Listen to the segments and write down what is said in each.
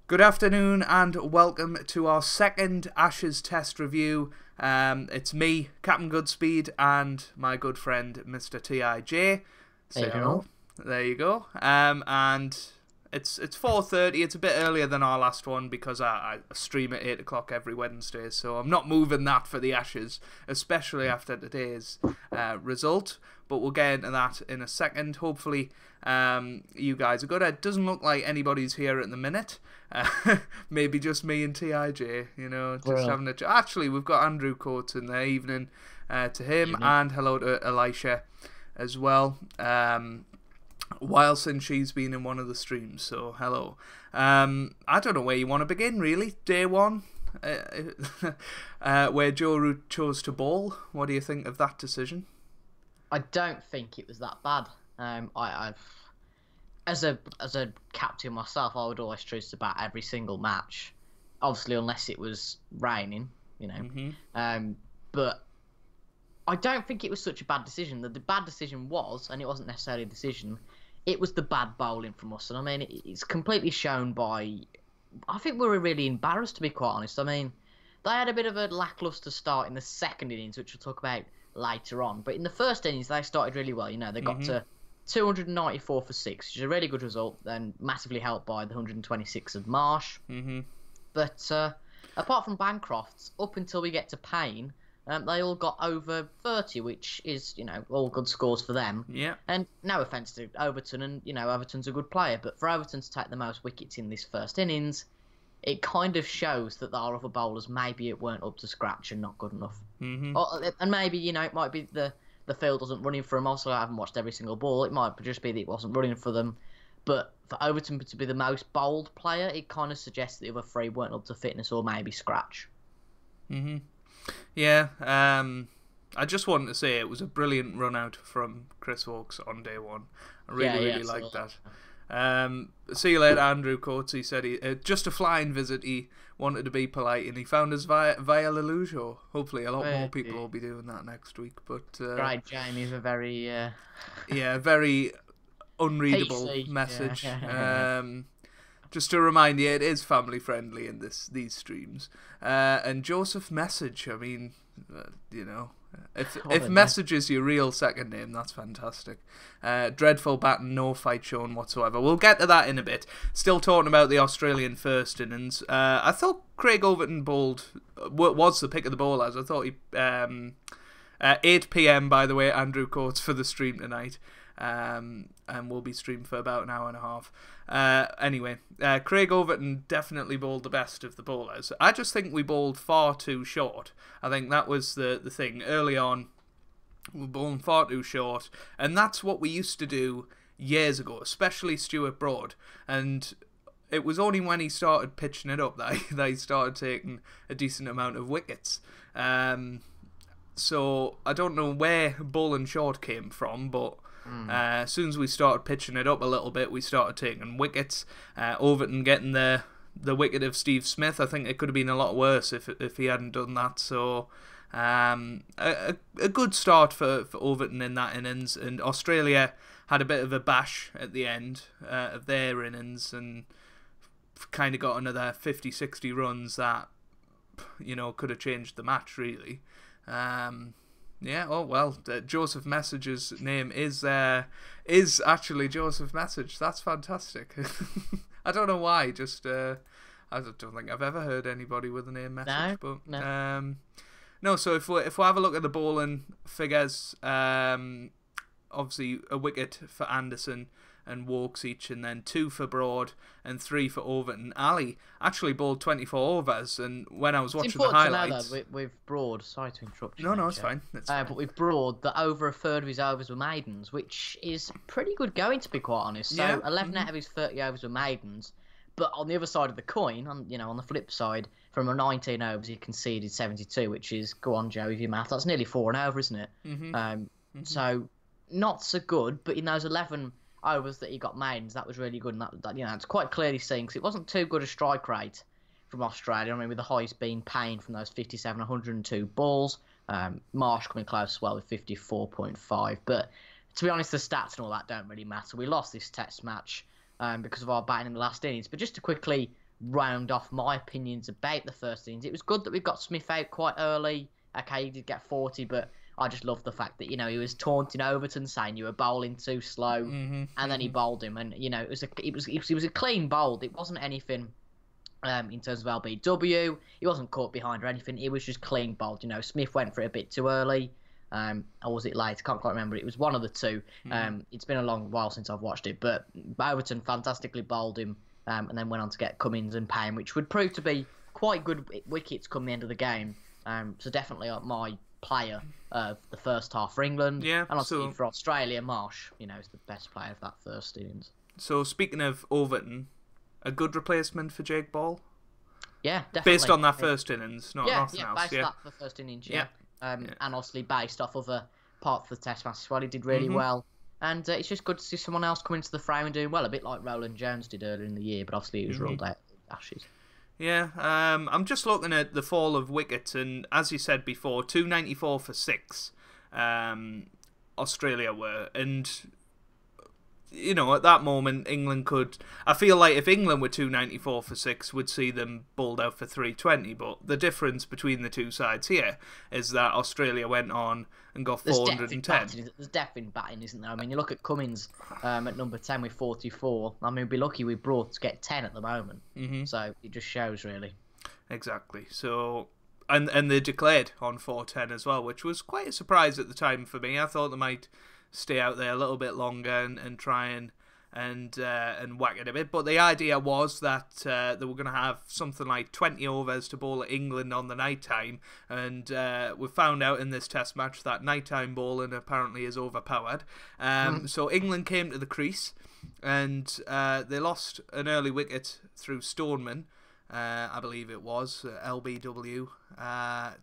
Good afternoon and welcome to our second Ashes Test review. It's me, Captain Goodspeed, and my good friend Mr. TIJ. There you go. There you go. And it's 4:30. It's a bit earlier than our last one because I stream at 8 o'clock every Wednesday, so I'm not moving that for the Ashes, especially after today's result. But we'll get into that in a second. Hopefully, you guys are good. It doesn't look like anybody's here at the minute. Maybe just me and TIJ, having a... Actually, we've got Andrew Coates in there. Evening to him, and hello to Elisha as well. While since she's been in one of the streams, so hello. I don't know where you want to begin, really. Day one, where Joe Root chose to bowl. What do you think of that decision? I don't think it was that bad. As a captain myself, I would always choose to bat every single match. Obviously, unless it was raining, But I don't think it was such a bad decision. The bad decision was, and it wasn't necessarily a decision, it was the bad bowling from us. And I mean, it's completely shown by... I think we were really embarrassed, to be quite honest. I mean, they had a bit of a lacklustre start in the second innings, which we'll talk about later on. But in the first innings, they started really well. They got to 294 for 6, which is a really good result, then massively helped by the 126 of Marsh. But apart from Bancroft's, up until we get to Payne, they all got over 30, which is, all good scores for them. Yeah. And no offence to Overton, and, Overton's a good player, but for Overton to take the most wickets in this first innings, it kind of shows that our other bowlers maybe it weren't up to scratch and not good enough. And maybe, it might be the field wasn't running for them. Also, I haven't watched every single ball. It might just be that it wasn't running for them. But for Overton to be the most bowled player, it kind of suggests that the other three weren't up to fitness or maybe scratch. Yeah, I just wanted to say it was a brilliant run out from Chris Oakes on day one. I really liked that. See you later, Andrew Coates. He said just a flying visit. He wanted to be polite and he found us via Lelujo. Hopefully a lot more people will be doing that next week. But right, Jamie's a very very unreadable PC message. Just to remind you, it is family friendly in these streams. And Joseph Message, I mean, if Message is your real second name, that's fantastic. Dreadful batting, no fight shown whatsoever. We'll get to that in a bit. Still talking about the Australian first innings. I thought Craig Overton bowled, was the pick of the bowlers. I thought he... 8 PM, by the way, Andrew Coates for the stream tonight. And we'll be streamed for about an hour and a half. Anyway, Craig Overton definitely bowled the best of the bowlers. I just think we bowled far too short. I think that was the thing. Early on, we were bowling far too short. And that's what we used to do years ago, especially Stuart Broad. And it was only when he started pitching it up that he started taking a decent amount of wickets. So I don't know where bowling short came from, but... as soon as we started pitching it up a little bit, we started taking wickets. Overton getting the wicket of Steve Smith. I think it could have been a lot worse if he hadn't done that. So a good start for Overton in that innings. And Australia had a bit of a bash at the end of their innings and kind of got another 50-60 runs that could have changed the match really. Yeah, oh well, Joseph Message's name is actually Joseph Message. That's fantastic. I don't know why, just I don't think I've ever heard anybody with the name Message. No, so if we have a look at the bowling figures, obviously a wicket for Anderson and Wokes each, and then 2 for Broad and 3 for Overton. Ali actually bowled 24 overs, and when I was watching the highlights... Know, though, with Broad, sorry to interrupt you. No, it's fine. But with Broad, that over a third of his overs were maidens, which is pretty good going, to be quite honest. So 11 out of his 30 overs were maidens, but on the other side of the coin, on the flip side, from a 19 overs, he conceded 72, which is, go on, Joe, with your math, that's nearly 4 and over, isn't it? So, not so good, but in those 11... overs that he got maidens, that was really good, and that it's quite clearly seen because it wasn't too good a strike rate from Australia. I mean, with the highest being Payne from those 57, 102 balls, Marsh coming close as well with 54.5. But to be honest, the stats and all that don't really matter. We lost this test match because of our batting in the last innings. But just to quickly round off my opinions about the first innings. It was good that we got Smith out quite early. Okay, he did get 40, but I just love the fact that, he was taunting Overton, saying you were bowling too slow, and then he bowled him, and it was a clean bowl. It wasn't anything in terms of LBW. He wasn't caught behind or anything. It was just clean bowled. Smith went for it a bit too early. Or was it late? I can't quite remember. It was one of the two. It's been a long while since I've watched it, but Overton fantastically bowled him, and then went on to get Cummins and Payne, which would prove to be quite good wickets come the end of the game. So definitely my player of the first half for England. Yeah, and obviously for Australia, Marsh, is the best player of that first innings. So speaking of Overton, a good replacement for Jake Ball? Yeah, definitely. Based on that first innings, nothing else. Based on that for the first innings, and obviously based off other parts of the Test match as well. He did really well. And it's just good to see someone else come into the frame and doing well, a bit like Roland Jones did earlier in the year, but obviously he was ruled out with Ashes. Yeah, I'm just looking at the fall of wickets, and as you said before, 294 for 6, Australia were, and at that moment, England could... I feel like if England were 294 for 6, we'd see them bowled out for 320, but the difference between the two sides here is that Australia went on and got 410. There's depth in batting, isn't there? I mean, you look at Cummins at number 10 with 44. I mean, we'd be lucky we brought to get 10 at the moment. So it just shows, really. Exactly. So... And they declared on 410 as well, which was quite a surprise at the time for me. I thought they might stay out there a little bit longer and try and whack it a bit. But the idea was that they were going to have something like 20 overs to bowl at England on the night time. And we found out in this test match that nighttime bowling apparently is overpowered. So England came to the crease and they lost an early wicket through Stoneman. I believe it was LBW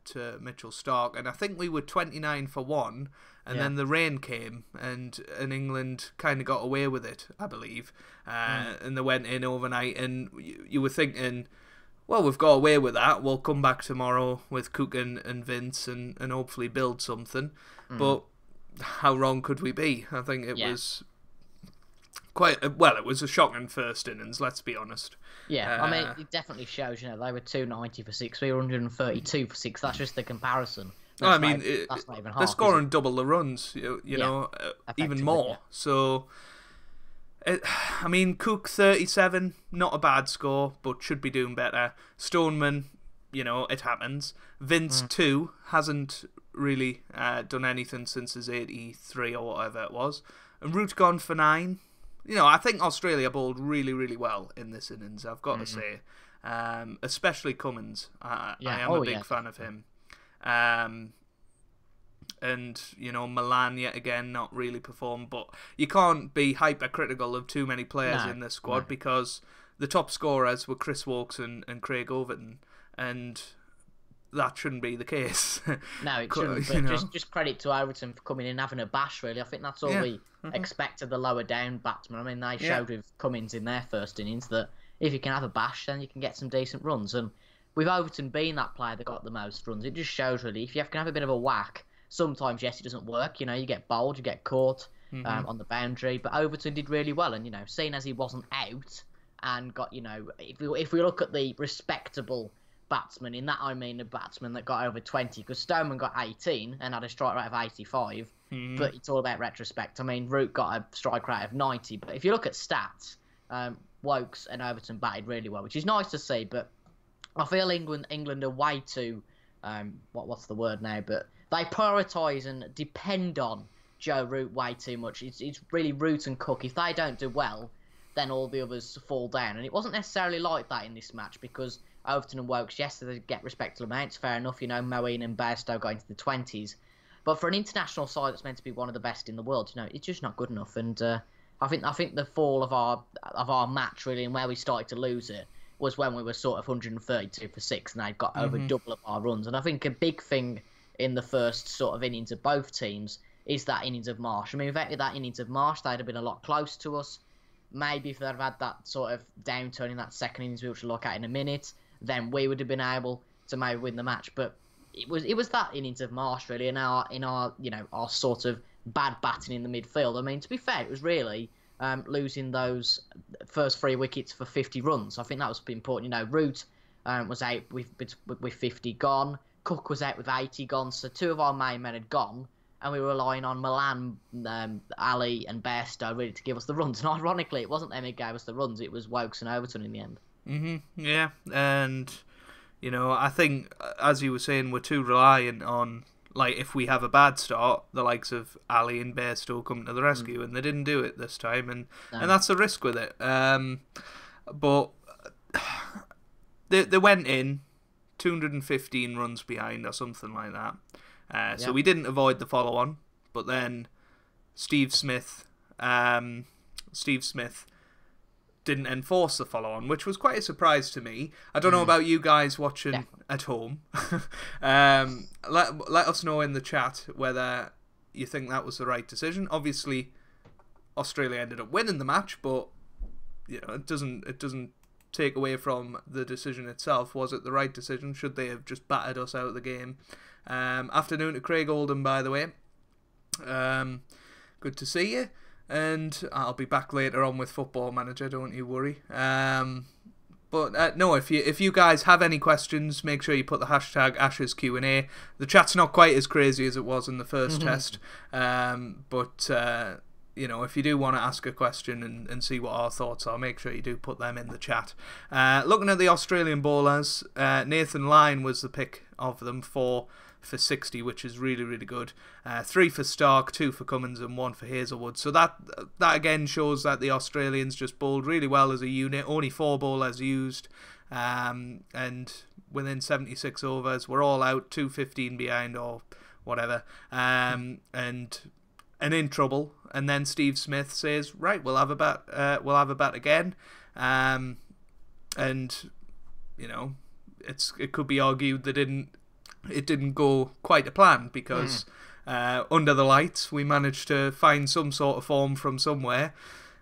to Mitchell Starc, and I think we were 29 for 1, and then the rain came, and England kind of got away with it, I believe, and they went in overnight, and you were thinking, well, we've got away with that, we'll come back tomorrow with Cook and Vince and hopefully build something, but how wrong could we be? I think it was... it was a shocking first innings, let's be honest. Yeah, I mean, it definitely shows, they were 290 for 6, we were 132 for 6, that's just the comparison. That's not even half, they're scoring double the runs, even more. Yeah. So, Cook 37, not a bad score, but should be doing better. Stoneman, it happens. Vince 2 hasn't really done anything since his 83 or whatever it was. And Root gone for 9. I think Australia bowled really, really well in this innings, I've got to say. Especially Cummins. I am a big fan of him. And, Milan yet again not really performed. But you can't be hypercritical of too many players in this squad because the top scorers were Chris Wokes and Craig Overton. And that shouldn't be the case. No, it shouldn't. But just credit to Overton for coming in and having a bash, really. I think that's all we expect of the lower down batsmen. I mean, they showed with Cummins in their first innings that if you can have a bash, then you can get some decent runs. And with Overton being that player that got the most runs, it just shows, really, if you can have a bit of a whack, sometimes, yes, it doesn't work. You get bowled, you get caught on the boundary. But Overton did really well. And, seeing as he wasn't out and got, if we look at the respectable batsman, in that I mean a batsman that got over 20, because Stoneman got 18 and had a strike rate of 85, but it's all about retrospect. I mean, Root got a strike rate of 90, but if you look at stats, Wokes and Overton batted really well, which is nice to see, but I feel England are way too, what's the word now, but they prioritise and depend on Joe Root way too much. It's really Root and Cook. If they don't do well, then all the others fall down, and it wasn't necessarily like that in this match, because Overton and Wokes, yes, they get respectable amounts, fair enough, Moeen and Bairstow going to the 20s. But for an international side that's meant to be one of the best in the world, it's just not good enough. And I think the fall of our match, really, and where we started to lose it, was when we were sort of 132 for 6 and they'd got over double of our runs. And I think a big thing in the first sort of innings of both teams is that innings of Marsh. I mean, without that innings of Marsh, they'd have been a lot closer to us. Maybe if they'd have had that sort of downturn in that second innings, which we'll look at in a minute, then we would have been able to maybe win the match. But it was that innings of Marsh, really, in our sort of bad batting in the midfield. I mean, to be fair, it was really losing those first 3 wickets for 50 runs. I think that was important. Root was out with 50 gone. Cook was out with 80 gone. So 2 of our main men had gone. And we were relying on Milan, Ali and Bairstow really to give us the runs. And ironically, it wasn't them who gave us the runs. It was Wokes and Overton in the end. Yeah, and, I think, as you were saying, we're too reliant on, if we have a bad start, the likes of Ali and Bairstow come to the rescue, and they didn't do it this time, and that's a risk with it. But they went in 215 runs behind or something like that. So we didn't avoid the follow-on, but then Steve Smith didn't enforce the follow-on, which was quite a surprise to me. I don't know about you guys watching at home. Let us know in the chat whether you think that was the right decision. Obviously, Australia ended up winning the match, but it doesn't take away from the decision itself. Was it the right decision? Should they have just battered us out of the game? Afternoon to Craig Oldham, by the way. Good to see you. And I'll be back later on with Football Manager, don't you worry. But no, if you guys have any questions, make sure you put the hashtag Ashes Q&A. The chat's not quite as crazy as it was in the first test. But if you do want to ask a question and see what our thoughts are, make sure you do put them in the chat. Looking at the Australian bowlers, Nathan Lyon was the pick of them for 60, which is really, really good. 3 for Stark, 2 for Cummins, and 1 for Hazelwood. So that again shows that the Australians just bowled really well as a unit. Only 4 bowlers used, and within 76 overs, we're all out, 215 behind or whatever, and in trouble. And then Steve Smith says, "Right, we'll have a bat. We'll have a bat again," and it could be argued that it didn't go quite to plan because under the lights we managed to find some sort of form from somewhere.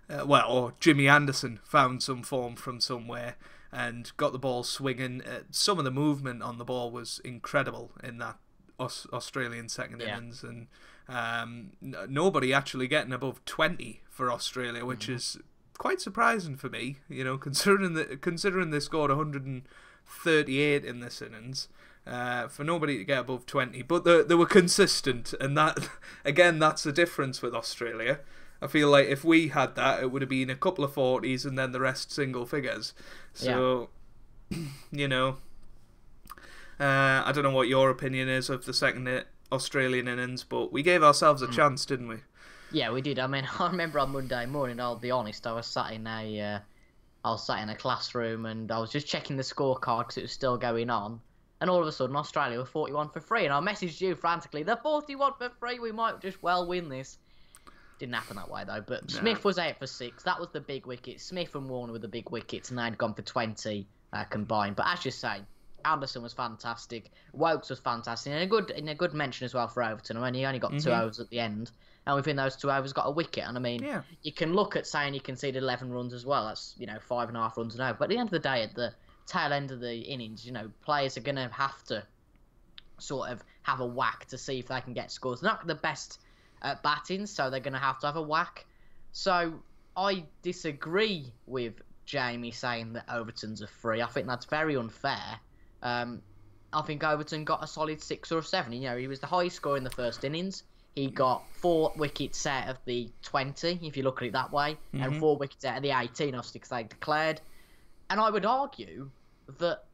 Or Jimmy Anderson found some form from somewhere and got the ball swinging. Some of the movement on the ball was incredible in that Australian second innings, and nobody actually getting above 20 for Australia, which is quite surprising for me. Considering they scored 138 in this innings. For nobody to get above 20, but they were consistent, and that again, that's the difference with Australia. I feel like if we had that, it would have been a couple of 40s and then the rest single figures. So, I don't know what your opinion is of the second Australian innings, but we gave ourselves a chance, didn't we? Yeah, we did. I mean, I remember on Monday morning, I'll be honest, I was sat in a classroom and I was just checking the scorecard because it was still going on. And all of a sudden, Australia were 41 for 3. And I messaged you frantically, they're 41 for 3, we might just well win this. Didn't happen that way, though. But Smith was out for 6. That was the big wicket. Smith and Warner were the big wickets, and they'd gone for 20 combined. But as you say, Anderson was fantastic. Wokes was fantastic. And a good mention as well for Overton. I mean, he only got 2 overs at the end. And within those 2 overs, got a wicket. And I mean, you can look at saying he conceded 11 runs as well. That's, 5.5 runs an over. But at the end of the day, at the tail end of the innings, players are going to have to sort of have a whack to see if they can get scores. They're not the best at batting, so they're going to have a whack. So I disagree with Jamie saying that Overton's a 3. I think that's very unfair. I think Overton got a solid 6 or 7. He was the highest scorer in the first innings. He got 4 wickets out of the 20, if you look at it that way, and 4 wickets out of the 18, obviously, because they declared. And I would argue that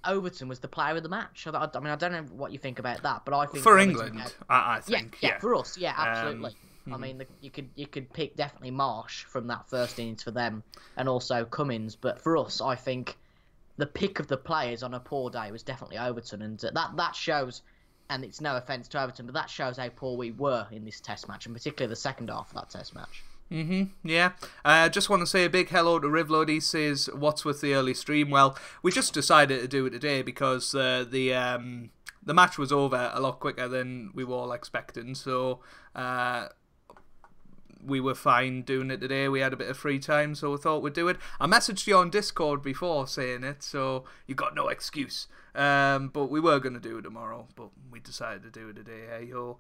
Overton was the player of the match. I mean, I don't know what you think about that, but I think for England, I think, yeah, for us, yeah, absolutely. I mean, you could pick definitely Marsh from that first innings for them, and also Cummins. But for us, I think the pick of the players on a poor day was definitely Overton, and that shows. And it's no offence to Everton, but that shows how poor we were in this Test match, and particularly the second half of that Test match. Yeah. Just want to say a big hello to Rivlod. He says, "What's with the early stream?" Well, we just decided to do it today because the match was over a lot quicker than we were all expecting. So we were fine doing it today. We had a bit of free time, so we thought we'd do it. I messaged you on Discord before saying it, so you got no excuse. But we were going to do it tomorrow, but we decided to do it today. Hey ho.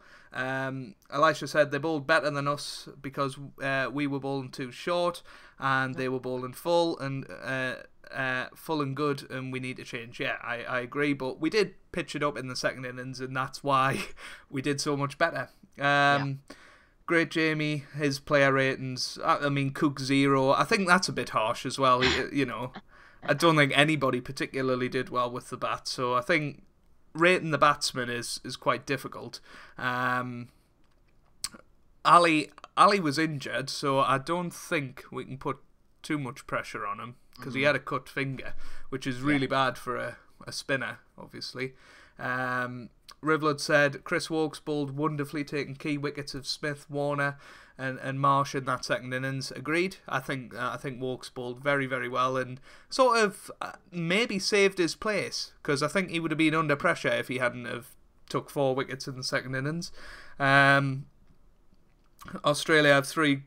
Elisha said they bowled better than us because we were bowling too short and they were bowling full and good, and we need to change. Yeah, I agree, but we did pitch it up in the second innings, and that's why we did so much better. Great Jamie, his player ratings. I mean, Cook 0. I think that's a bit harsh as well. You know, I don't think anybody particularly did well with the bat, so I think rating the batsman is quite difficult. Ali was injured, so I don't think we can put too much pressure on him because he had a cut finger, which is really bad for a spinner, obviously. Rivlett said Chris Wokes bowled wonderfully, taking key wickets of Smith, Warner, and Marsh in that second innings. Agreed. I think Wokes bowled very, very well and sort of maybe saved his place, because I think he would have been under pressure if he hadn't have took 4 wickets in the second innings. Australia have 3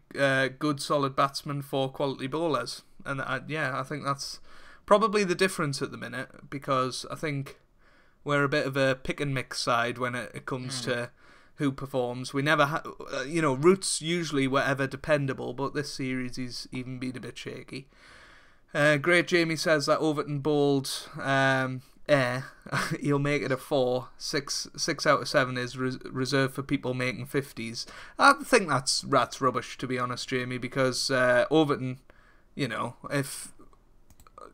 good, solid batsmen, 4 quality bowlers, and I think that's probably the difference at the minute, because I think we're a bit of a pick and mix side when it comes to who performs. We never Root's usually whatever dependable, but this series he's even been a bit shaky. Great Jamie says that Overton bowled he'll make it a 4. 6 out of 7 is reserved for people making 50s. I think that's rubbish, to be honest, Jamie, because Overton, if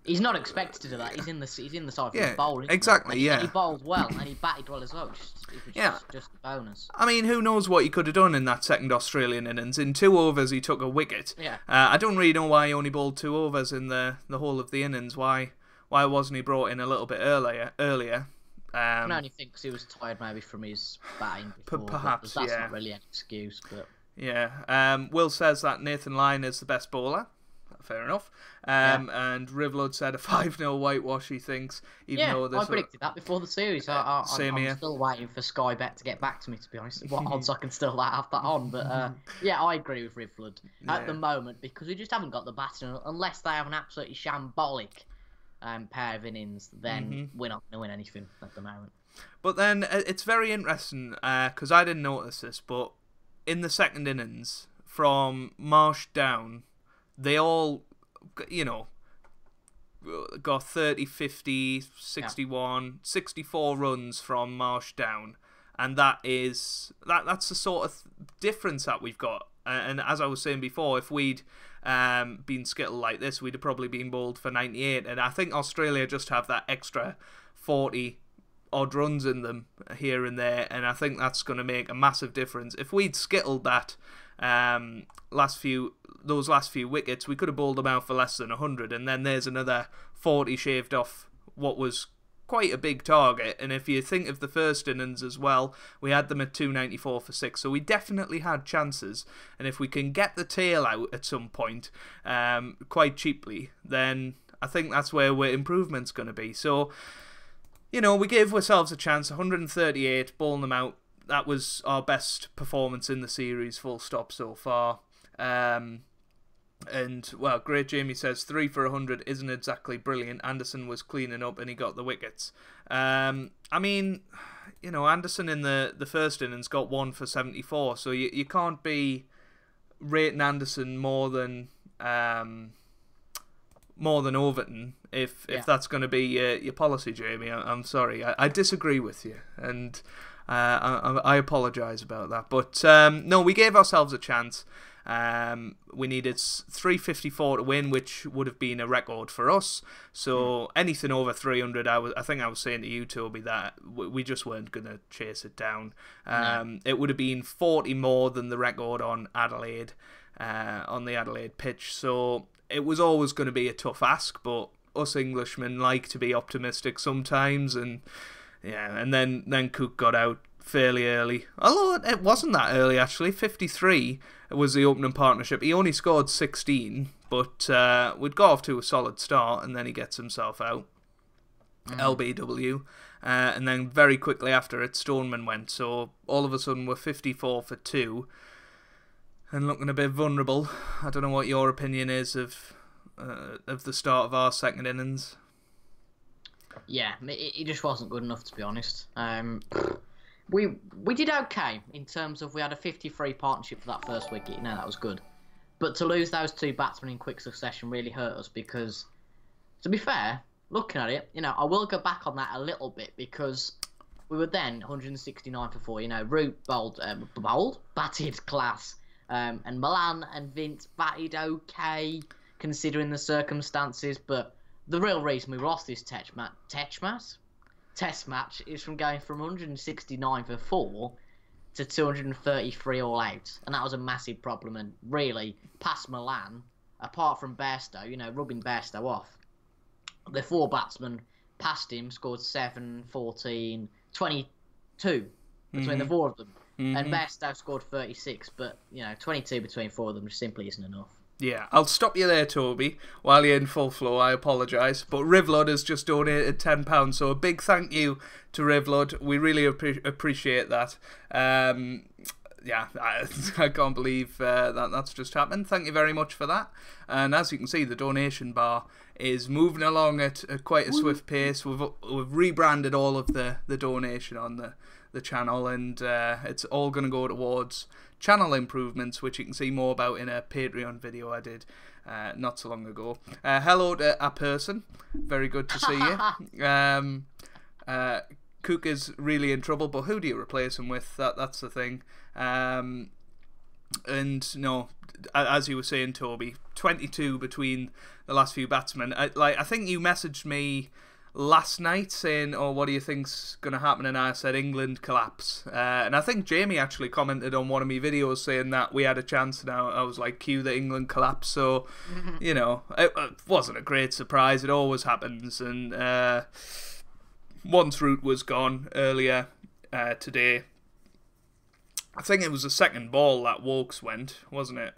he's not expected to do that. He's in the side for the bowl. Exactly. And he bowled well, and he batted well as well. Just a bonus. I mean, who knows what he could have done in that second Australian innings? In 2 overs, he took a wicket. Yeah. I don't really know why he only bowled 2 overs in the whole of the innings. Why wasn't he brought in a little bit earlier? I can only think because he was tired maybe from his batting before. Perhaps, that's not really an excuse, but yeah. Will says that Nathan Lyon is the best bowler. Fair enough. And Rivlod said a 5-0 whitewash, he thinks. Though I predicted that before the series. I'm still waiting for Sky Bet to get back to me, to be honest. What odds I can still have that on. But I agree with Rivlod at the moment, because we just haven't got the batting. Unless they have an absolutely shambolic pair of innings, then we're not going to win anything at the moment. But then it's very interesting, because I didn't notice this, but in the second innings, from Marsh down, they all, got 30, 50, 61, 64 runs from Marsh down. And that's the sort of difference that we've got. And as I was saying before, if we'd been skittle like this, we'd have probably been bowled for 98. And I think Australia just have that extra 40-odd runs in them here and there. And I think that's going to make a massive difference. If we'd skittled that last few wickets, we could have bowled them out for less than 100, and then there's another 40 shaved off what was quite a big target. And if you think of the first innings as well, we had them at 294 for 6, so we definitely had chances. And if we can get the tail out at some point quite cheaply, then I think that's where our improvement's going to be. So we gave ourselves a chance. 138, bowling them out. That was our best performance in the series, full stop, so far. Great Jamie says 3 for 100 isn't exactly brilliant. Anderson was cleaning up and he got the wickets. Anderson in the first innings got 1 for 74, so you can't be rating Anderson more than Overton if that's going to be your policy, Jamie. I'm sorry, I disagree with you, and I apologise about that. But no, we gave ourselves a chance. We needed 354 to win, which would have been a record for us. So anything over 300, I think I was saying to you, Toby, that we just weren't going to chase it down. It would have been 40 more than the record on Adelaide, on the Adelaide pitch. So it was always going to be a tough ask, but us Englishmen like to be optimistic sometimes, and then Cook got out fairly early. Although it wasn't that early, actually. 53 was the opening partnership. He only scored 16, but we'd got off to a solid start, and then he gets himself out. LBW. And then very quickly after it, Stoneman went. So all of a sudden we're 54 for 2. and looking a bit vulnerable. I don't know what your opinion is of the start of our second innings. Yeah, it just wasn't good enough, to be honest. We did okay in terms of we had a 53 partnership for that first wicket. You know, that was good. But to lose those two batsmen in quick succession really hurt us because, to be fair, looking at it, you know, I will go back on that a little bit because we were then 169 for 4. You know, Root batted class. And Milan and Vince batted okay considering the circumstances. But the real reason we lost this test match is from going from 169 for 4 to 233 all out, and that was a massive problem. And really, past Milan, apart from Bairstow, you know, rubbing Bairstow off, the 4 batsmen past him scored 7, 14, 22 between the 4 of them, and Bairstow scored 36. But you know, 22 between 4 of them just simply isn't enough. Yeah, I'll stop you there, Toby, while you're in full flow. I apologise, but Rivlod has just donated £10, so a big thank you to Rivlod. We really appreciate that. Yeah, I can't believe that's just happened. Thank you very much for that. And as you can see, the donation bar is moving along at quite a swift pace. We've rebranded all of the donation on the channel, and it's all going to go towards channel improvements, which you can see more about in a Patreon video I did not so long ago. Hello to a person. Very good to see you. Cook is really in trouble, but who do you replace him with? That's the thing. And no, as you were saying, Toby, 22 between the last few batsmen. I think you messaged me last night saying, "Oh, what do you think's going to happen?" And I said England collapse. And I think Jamie actually commented on one of my videos saying that we had a chance. Now I was like, "Cue the England collapse." So, you know, it wasn't a great surprise. It always happens. And once Root was gone earlier today, I think it was the second ball that Wokes went, wasn't it?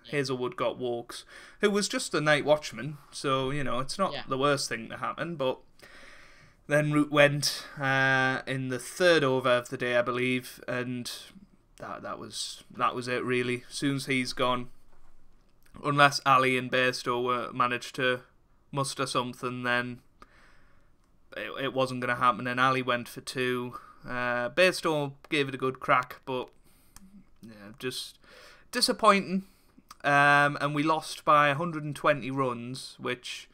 Hazelwood got Wokes, who was just the night watchman, so, you know, it's not the worst thing to happen. But then Root went in the third over of the day, I believe, and that was it, really. As soon as he's gone, unless Ali and Bairstow managed to muster something, then it wasn't going to happen, and Ali went for 2. Bairstow gave it a good crack, but yeah, just disappointing. And we lost by 120 runs, which,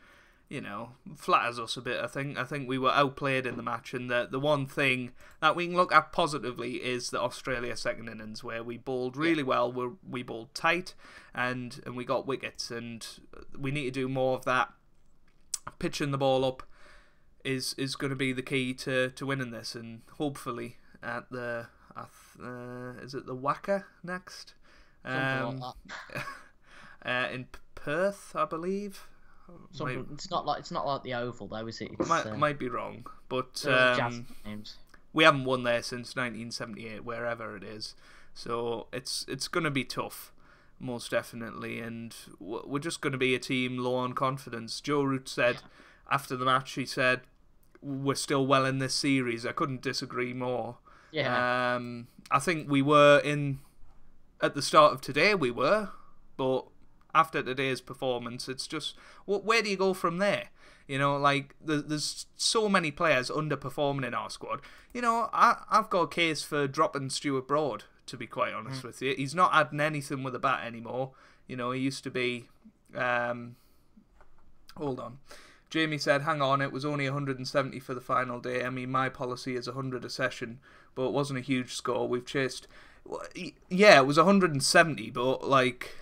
you know, flatters us a bit. I think we were outplayed in the match, and the one thing that we can look at positively is the Australia second innings, where we bowled really well. We bowled tight, and we got wickets, and we need to do more of that. Pitching the ball up is going to be the key to winning this, and hopefully at the is it the Wacker next? Something like that. In Perth, I believe. It's not like the Oval though, is it? Might be wrong, but names. We haven't won there since 1978, wherever it is. So it's going to be tough, most definitely, and we're just going to be a team low on confidence. Joe Root said after the match, he said, "We're still well in this series." I couldn't disagree more. Yeah. I think we were at the start of today, but after today's performance, it's just, where do you go from there? You know, like, there's so many players underperforming in our squad. You know, I've got a case for dropping Stuart Broad, to be quite honest with you. He's not adding anything with a bat anymore. You know, he used to be... hold on. Jamie said, "Hang on, it was only 170 for the final day. I mean, my policy is 100 a session, but it wasn't a huge score. We've chased..." Yeah, it was 170, but, like,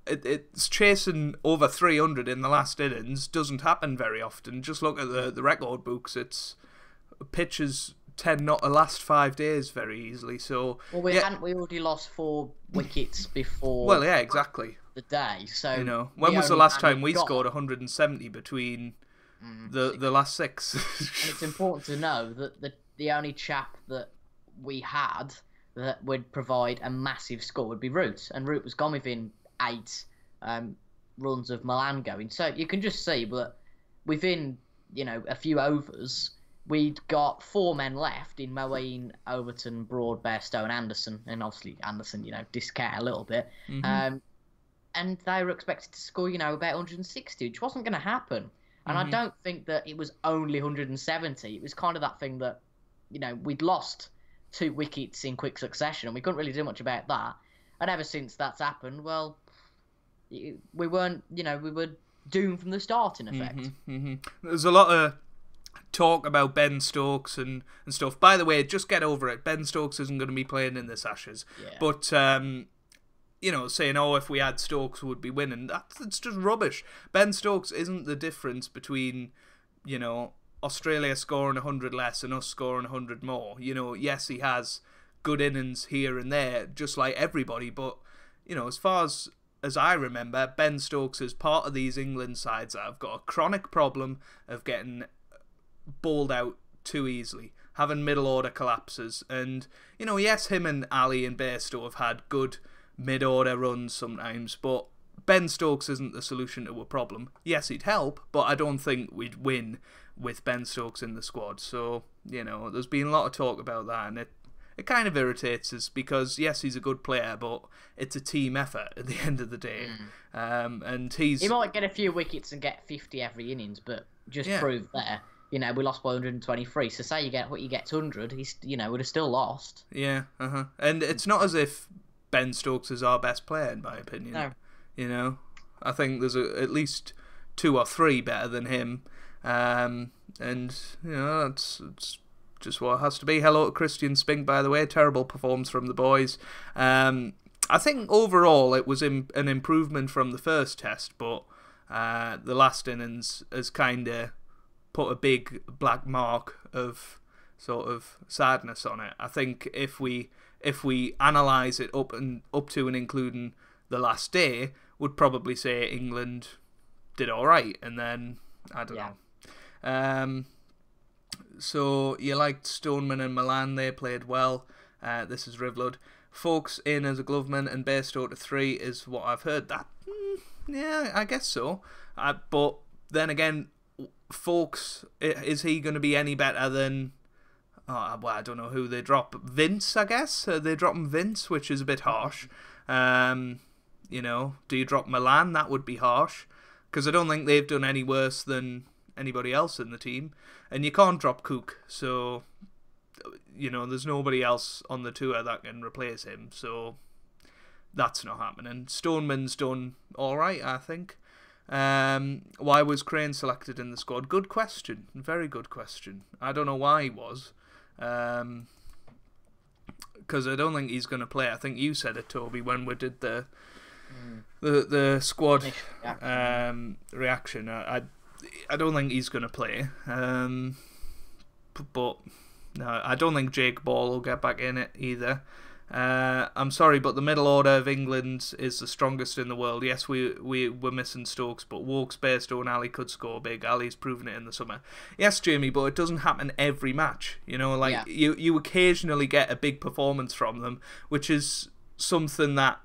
it's chasing over 300 in the last innings doesn't happen very often. Just look at the record books. It's pitches tend not to last 5 days very easily. So we already lost 4 wickets before. Well, yeah, exactly. The day. So, you know, when was the last time we scored 170 between the last 6? And it's important to know that the only chap that we had that would provide a massive score would be Root, and Root was gone within 8 runs of Milan going. So you can just see that within, you know, a few overs, we'd got 4 men left in Moeen, Overton, Broad, Bairstow, and Anderson. And obviously Anderson, discount a little bit. And they were expected to score, about 160, which wasn't going to happen. And I don't think that it was only 170. It was kind of that thing that, we'd lost 2 wickets in quick succession, and we couldn't really do much about that. And ever since that's happened, well, we weren't, we were doomed from the start, in effect. There's a lot of talk about Ben Stokes and stuff. By the way, just get over it. Ben Stokes isn't going to be playing in this Ashes. Yeah. But, saying, if we had Stokes, we'd be winning, that's just rubbish. Ben Stokes isn't the difference between, Australia scoring 100 less and us scoring 100 more. Yes, he has good innings here and there, just like everybody, but, as far as I remember, Ben Stokes is part of these England sides that have got a chronic problem of getting bowled out too easily, having middle order collapses. And yes, him and Ali and Bairstow have had good mid order runs sometimes, but Ben Stokes isn't the solution to a problem. Yes, he'd help, but I don't think we'd win with Ben Stokes in the squad. So there's been a lot of talk about that, and it kind of irritates us because yes, he's a good player, but it's a team effort at the end of the day. And he might get a few wickets and get 50 every innings, but just prove there. We lost by 123. So say you get what you get 100, he's would have still lost. Yeah, and it's not as if Ben Stokes is our best player, in my opinion. No. I think there's at least 2 or 3 better than him. And it's just what it has to be. Hello to Christian Spink, by the way. Terrible performance from the boys. I think overall it was an improvement from the first test, but the last innings has kind of put a big black mark of sort of sadness on it. I think if we analyse it up to and including the last day, would probably say England did all right, and then I don't know. So you liked Stoneman and Milan, they played well. This is Rivlud. Folks in as a Gloveman and Bairstow to 3 is what I've heard. That yeah, I guess so. But then again, Folks, is he going to be any better than I don't know who they drop. Vince, I guess. They're dropping Vince, which is a bit harsh. Do you drop Milan? That would be harsh, because I don't think they've done any worse than anybody else in the team. And you can't drop Cook, so there's nobody else on the tour that can replace him. So that's not happening. Stoneman's done all right, I think. Why was Crane selected in the squad? Good question. Very good question. I don't know why he was. Because I don't think he's going to play. I think you said it, Toby, when we did the squad reaction. I don't think he's going to play. But no, I don't think Jake Ball will get back in it either. I'm sorry, but the middle order of England is the strongest in the world. Yes, we're missing Stokes, but Wokes, Bairstow and Ali could score big. Ali's proven it in the summer. Yes, Jamie, but it doesn't happen every match. You occasionally get a big performance from them, which is something that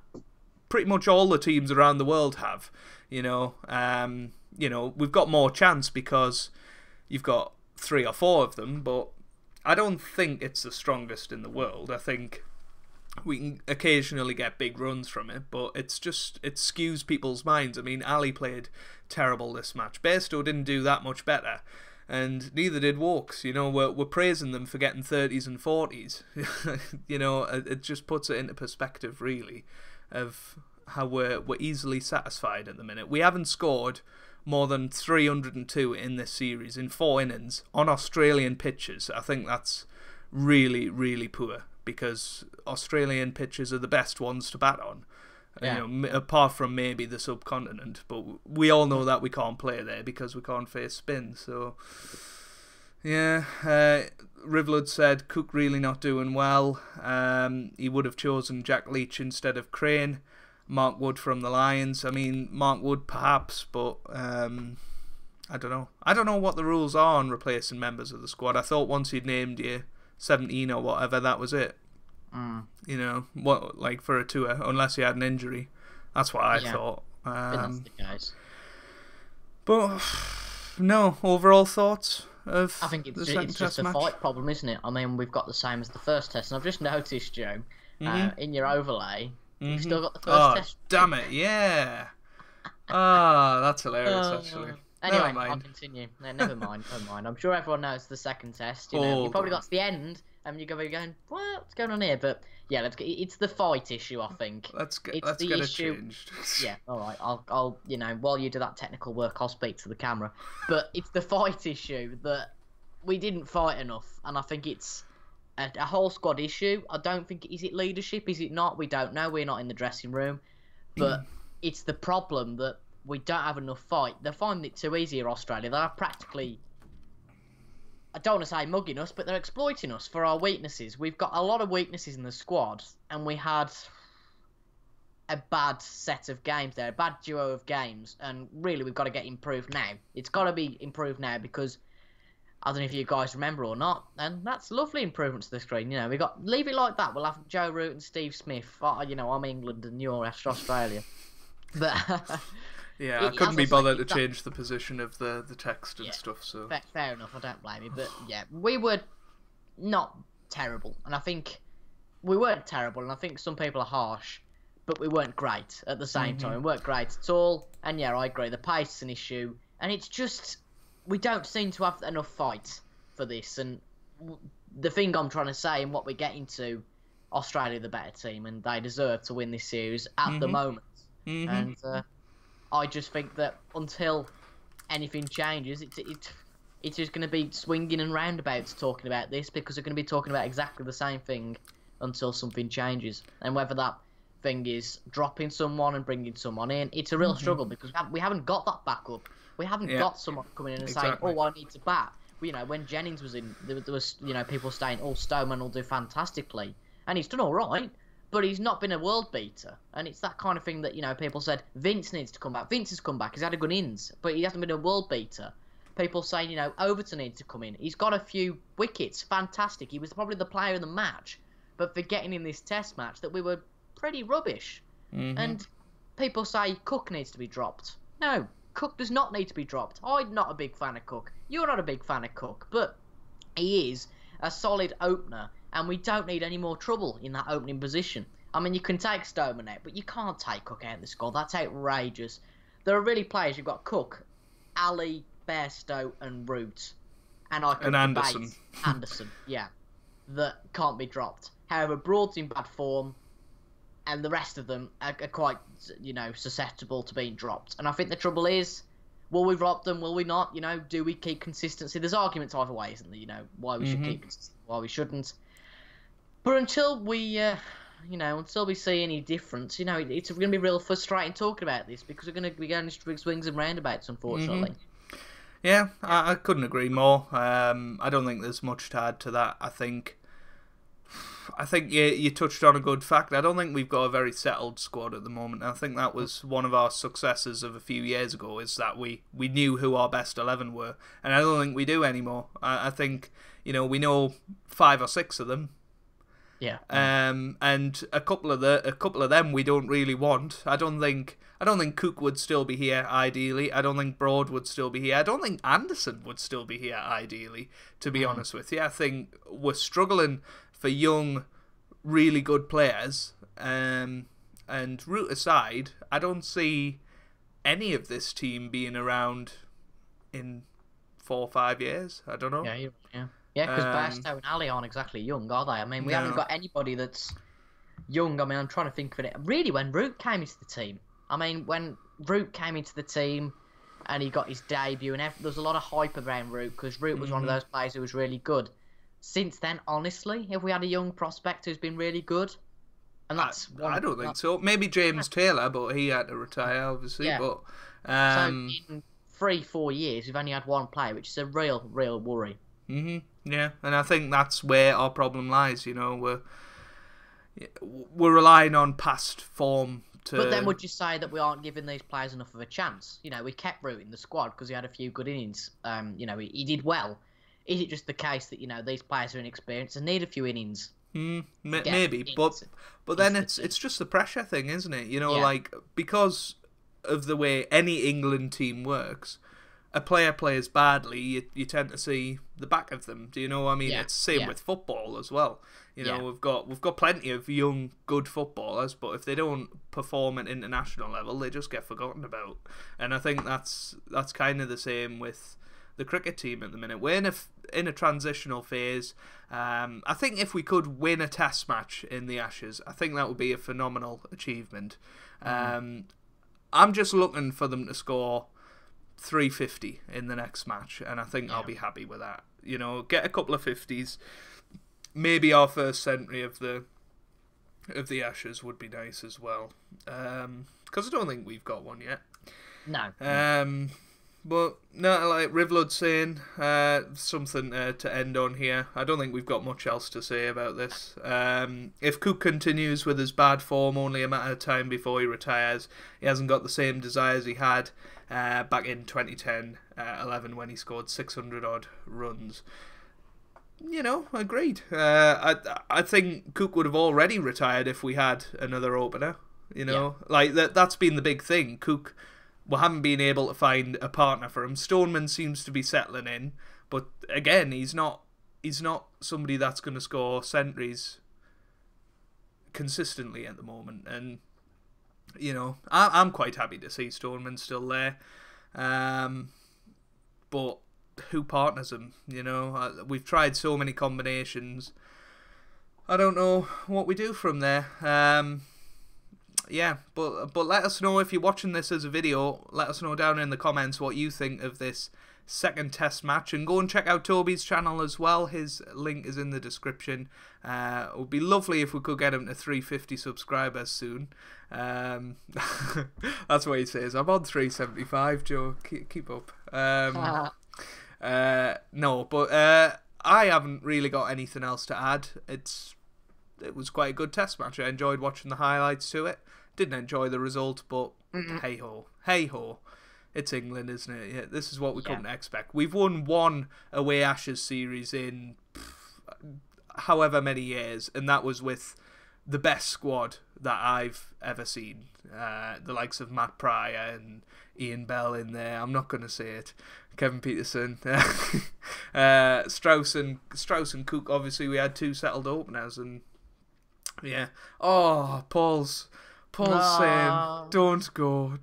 pretty much all the teams around the world have. We've got more chance because you've got 3 or 4 of them, but I don't think it's the strongest in the world. I think we can occasionally get big runs from it, but it skews people's minds. I mean, Ali played terrible this match. Bairstow didn't do that much better, and neither did Wokes. We're praising them for getting 30s and 40s. It just puts it into perspective, really, of how we're easily satisfied at the minute. We haven't scored more than 302 in this series in 4 innings on Australian pitches. I think that's really, really poor, because Australian pitches are the best ones to bat on, apart from maybe the subcontinent. But we all know that we can't play there because we can't face spin. So, yeah, Rivlud said Cook really not doing well. He would have chosen Jack Leach instead of Crane. Mark Wood from the Lions. I mean, Mark Wood perhaps, but I don't know. I don't know what the rules are on replacing members of the squad. I thought once he'd named you 17 or whatever, that was it. What, for a tour, unless he had an injury. That's what I thought. That's the case. But no, overall thoughts. of I think the second it's test just a match? fight problem, isn't it? I mean, we've got the same as the first test, and I've just noticed, Joe, in your overlay, you've still got the first test. Damn it, yeah. Ah, that's hilarious, actually. Anyway, Never mind. I'll continue. No, never mind, never mind. I'm sure everyone knows the second test. You probably got to the end, and you're going, what's going on here? But yeah, it's the fight issue, I think. Let's get the it issue. changed. Yeah, all right. I'll while you do that technical work, I'll speak to the camera. But it's the fight issue that we didn't fight enough, and I think it's a whole squad issue. I don't think is it leadership, is it not? We don't know. We're not in the dressing room, but it's the problem that we don't have enough fight. They're finding it too easy here, Australia. They're practically, I don't want to say mugging us, but they're exploiting us for our weaknesses. We've got a lot of weaknesses in the squad, and we had a bad set of games there, a bad duo of games, and really we've got to get improved now. It's got to be improved now because I don't know if you guys remember or not, and that's lovely improvement to the screen. We got leave it like that. We'll have Joe Root and Steve Smith. I'm England and you're Australia, but. Yeah, I couldn't be bothered to change the position of the text and stuff. So fair enough, I don't blame you. But yeah, we were not terrible, and I think we weren't terrible, and I think some people are harsh, but we weren't great at the same time. We weren't great at all, and yeah, I agree. The pace is an issue, and it's just we don't seem to have enough fight for this. And the thing I'm trying to say, and what we're getting to, Australia the better team, and they deserve to win this series at the moment. And I just think that until anything changes, it's just going to be swinging and roundabouts talking about this, because we're going to be talking about exactly the same thing until something changes. And whether that thing is dropping someone and bringing someone in, it's a real struggle because we haven't got that backup. We haven't got someone coming in and saying, "Oh, I need to bat." When Jennings was in, there was people saying, "Oh, Stoneman will do fantastically," and he's done all right. But he's not been a world beater. And it's that kind of thing that, people said, Vince needs to come back. Vince has come back. He's had a good innings, but he hasn't been a world beater. People saying, Overton needs to come in. He's got a few wickets. Fantastic. He was probably the player of the match. But forgetting in this test match that we were pretty rubbish. And people say Cook needs to be dropped. No, Cook does not need to be dropped. I'm not a big fan of Cook. You're not a big fan of Cook. But he is a solid opener. And we don't need any more trouble in that opening position. I mean, you can take Stoneman out, but you can't take Cook out of the squad. That's outrageous. There are really players. You've got Cook, Ali, Bairstow, and Root. And I can Anderson. Anderson, yeah. That can't be dropped. However, Broad's in bad form, and the rest of them are quite, susceptible to being dropped. And I think the trouble is, will we drop them? Will we not? Do we keep consistency? There's arguments either way, isn't there? Why we should keep consistency, why we shouldn't. But until we, until we see any difference, it's going to be real frustrating talking about this because we're going to be going in swings and roundabouts, unfortunately. Yeah, I couldn't agree more. I don't think there's much to add to that. I think you touched on a good fact. I don't think we've got a very settled squad at the moment. I think that was one of our successes of a few years ago, is that we knew who our best 11 were, and I don't think we do anymore. I think we know 5 or 6 of them. Yeah. And a couple of them we don't really want. I don't think Cook would still be here ideally. I don't think Broad would still be here. I don't think Anderson would still be here ideally, to be honest with you. I think we're struggling for young, really good players. And Root aside, I don't see any of this team being around in 4 or 5 years. I don't know. Yeah, because Bairstow and Ali aren't exactly young, are they? I mean, we haven't got anybody that's young. I mean, I'm trying to think of it. Really, when Root came into the team, when Root came into the team and he got his debut, and there was a lot of hype around Root because Root was one of those players who was really good. Since then, honestly, have we had a young prospect who's been really good? And that's I don't think so. Maybe James Taylor, but he had to retire, obviously. Yeah. But so in 3-4 years, we've only had one player, which is a real worry. Yeah, and I think that's where our problem lies. We're relying on past form to. But then, would you say that we aren't giving these players enough of a chance? We kept Root in the squad because he had a few good innings. He did well. Is it just the case that these players are inexperienced and need a few innings? Maybe, but then it's just the pressure thing, isn't it? Like because of the way any England team works. a player plays badly, you tend to see the back of them. Do you know what I mean? Yeah, It's the same yeah. with football as well. You know, Yeah. we've got plenty of young, good footballers, but if they don't perform at international level, they just get forgotten about. And I think that's kind of the same with the cricket team at the minute. We're in a transitional phase. I think if we could win a Test match in the Ashes, I think that would be a phenomenal achievement. I'm just looking for them to score 350 in the next match, and I think I'll be happy with that. You know, get a couple of 50s. Maybe our first century of the Ashes would be nice as well, because I don't think we've got one yet. No. But no, like Rivlud saying, something to end on here. I don't think we've got much else to say about this. If Cook continues with his bad form, only a matter of time before he retires. He hasn't got the same desires he had back in 2010-11 when he scored 600 odd runs. You know, agreed. I think Cook would have already retired if we had another opener. You know, like that's been the big thing. Cook, we haven't been able to find a partner for him. Stoneman seems to be settling in, but again, he's not somebody that's going to score centuries consistently at the moment. And you know, I'm quite happy to see Stoneman still there, but who partners him? You know, we've tried so many combinations. I don't know what we do from there. Yeah, but let us know if you're watching this as a video. Let us know down in the comments what you think of this second Test match, and go and check out Toby's channel as well. His link is in the description. It would be lovely if we could get him to 350 subscribers soon. That's what he says. I'm on 375, Joe. Keep up. No, but I haven't really got anything else to add. It was quite a good Test match. I enjoyed watching the highlights to it. Didn't enjoy the result, but hey ho, it's England, isn't it? Yeah, this is what we come to expect. We've won one away Ashes series in however many years, and that was with the best squad that I've ever seen. The likes of Matt Pryor and Ian Bell in there. I'm not going to say it. Kevin Peterson, Strauss and Cook. Obviously, we had two settled openers, and yeah. Oh, Paul's saying, don't go.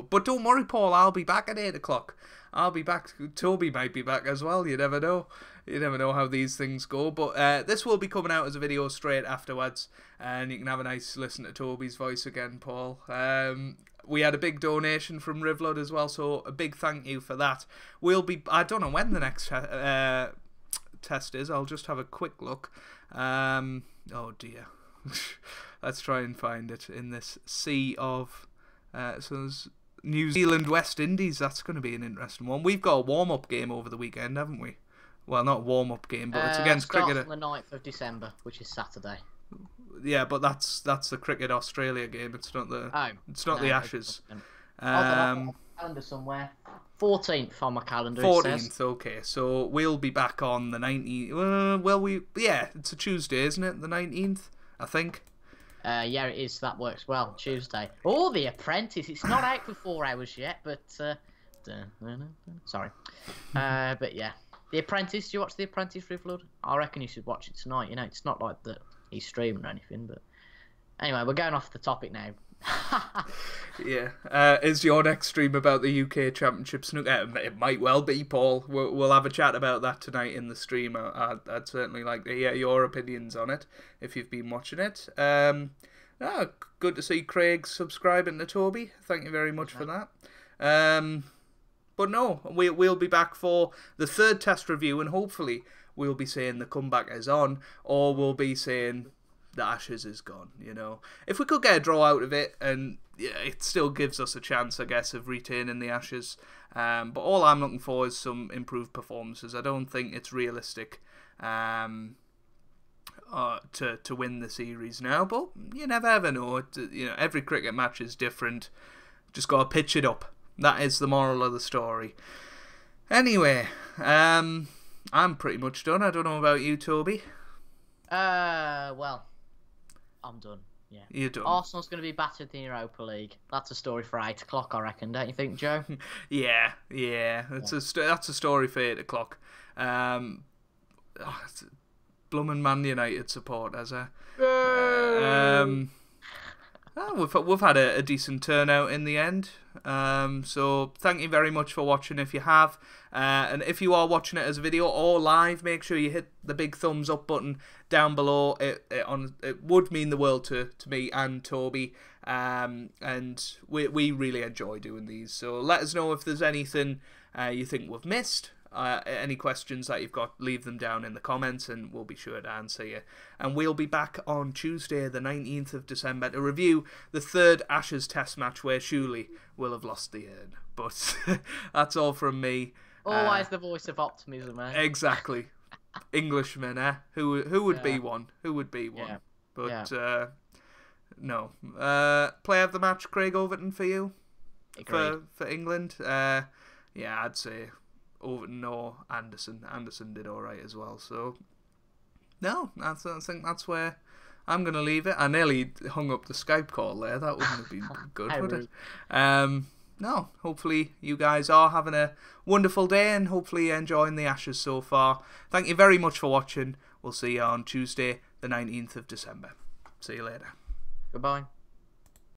But don't worry, Paul, I'll be back at 8 o'clock. I'll be back. Toby might be back as well. You never know. You never know how these things go. But this will be coming out as a video straight afterwards, and you can have a nice listen to Toby's voice again, Paul. We had a big donation from Rivlud as well, so a big thank you for that. I don't know when the next test is. I'll just have a quick look. Oh dear. Let's try and find it in this sea of... so there's New Zealand, West Indies. That's going to be an interesting one. We've got a warm-up game over the weekend, haven't we? Well, not a warm-up game, but it's against cricket. On the 9th of December, which is Saturday. Yeah, but that's the Cricket Australia game. It's not the the Ashes. Calendar somewhere. 14th on my calendar. 14th, okay. So we'll be back on the 19th. It's a Tuesday, isn't it? The 19th, I think. Yeah, it is. That works well. Tuesday. Oh, The Apprentice. It's not out for 4 hours yet, but sorry. But yeah, The Apprentice. Do you watch The Apprentice, Rivlud? I reckon you should watch it tonight. You know, it's not like that he's streaming or anything, but anyway, we're going off the topic now. Yeah. Is your next stream about the UK Championship snooker? It might well be, Paul. We'll have a chat about that tonight in the stream. I'd certainly like to hear your opinions on it if you've been watching it. Good to see Craig subscribing to Toby. Thank you very much for that. But no, we'll be back for the third Test review, and hopefully we'll be saying the comeback is on, or we'll be saying the Ashes is gone. You know, if we could get a draw out of it, and it still gives us a chance, I guess, of retaining the Ashes. But all I'm looking for is some improved performances. I don't think it's realistic to win the series now, but you never ever know. You know, every cricket match is different. Just gotta pitch it up. That is the moral of the story. Anyway, I'm pretty much done. I don't know about you, Toby. Well, I'm done. Yeah. You're done. Arsenal's going to be battered in the Europa League. That's a story for 8 o'clock, I reckon. Don't you think, Joe? Yeah. That's a story for 8 o'clock. Bloomin' Man United supporters. We've had a decent turnout in the end. So thank you very much for watching if you have. And if you are watching it as a video or live, make sure you hit the big thumbs up button down below. It would mean the world to me and Toby. And we really enjoy doing these. So let us know if there's anything you think we've missed. Any questions that you've got, leave them down in the comments and we'll be sure to answer you. And we'll be back on Tuesday the 19th of December to review the 3rd Ashes Test match where Shuley will have lost the urn. But that's all from me. Always the voice of optimism, eh? Exactly. Englishmen, eh? Who would be one? Who would be one? Yeah. But no. Player of the match, Craig Overton for you? For England? Yeah, I'd say Overton or Anderson. Anderson did alright as well. So no, I think that's where I'm going to leave it. I nearly hung up the Skype call there. That wouldn't have been good, would it? No, hopefully you guys are having a wonderful day and hopefully you're enjoying the Ashes so far. Thank you very much for watching. We'll see you on Tuesday, the 19th of December. See you later. Goodbye.